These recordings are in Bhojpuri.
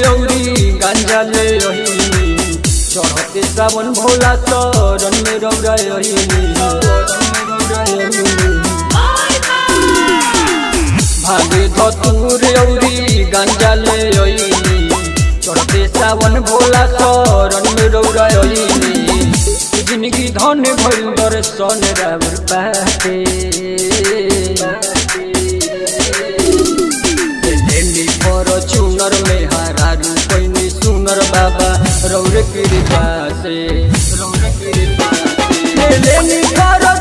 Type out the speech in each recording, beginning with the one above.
औरी गांजा ले रही चढ़ते सावन भोला शरण में रौरा भागे धतूर औरी गांजा ले चढ़ते सावन भोला शरण में रौरा जिंदगी धन भइल दर्शन रावर पाके चुनर में हारू पैनी सुनर बाबा रौरे कृपा से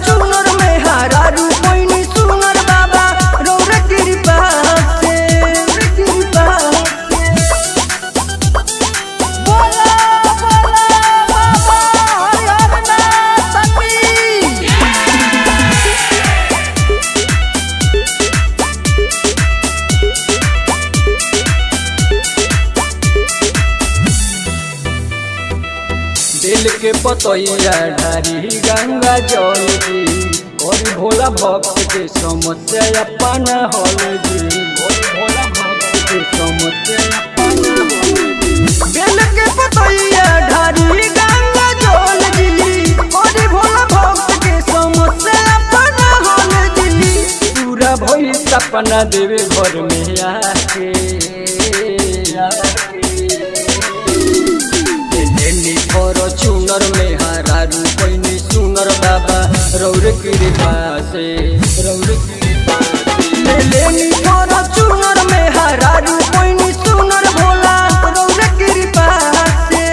चुनर में हारू पैनी सुनर बाबा रौरे कृपा से दिल के पतैया ढारी गंगा जल जी और भोला भक्त के समस्या अपन हल जी भोला भक्त के समस्या दिल के पतैया ढारी गंगा जल जी और भोला भक्त के समस्या अपन हल जी पूरा भई सपना देवे घर में आके चुनर में हारू पैनी सुनर बाबा रौरे कृपा से चुनर में हारू पैनी सुनर भोला रौरे कृपा से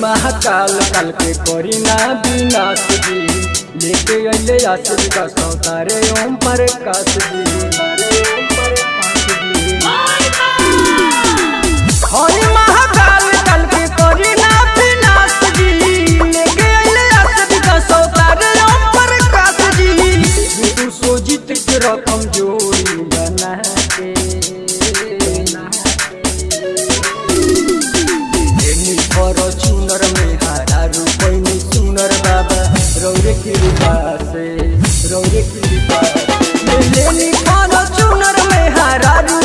महाकाल काल के करीना विनाश जी लेके अले आशिक का सौतारे ओम प्रकाश जी महाकाल काल के करीना विनाश जी लेके अले आशिक का सौतारे ओम प्रकाश जी तू सोजित के रकम जोड़ी बना के चुनर में हारू पैनी सुनर बाबा रौरे कृपा से चुनर में हारू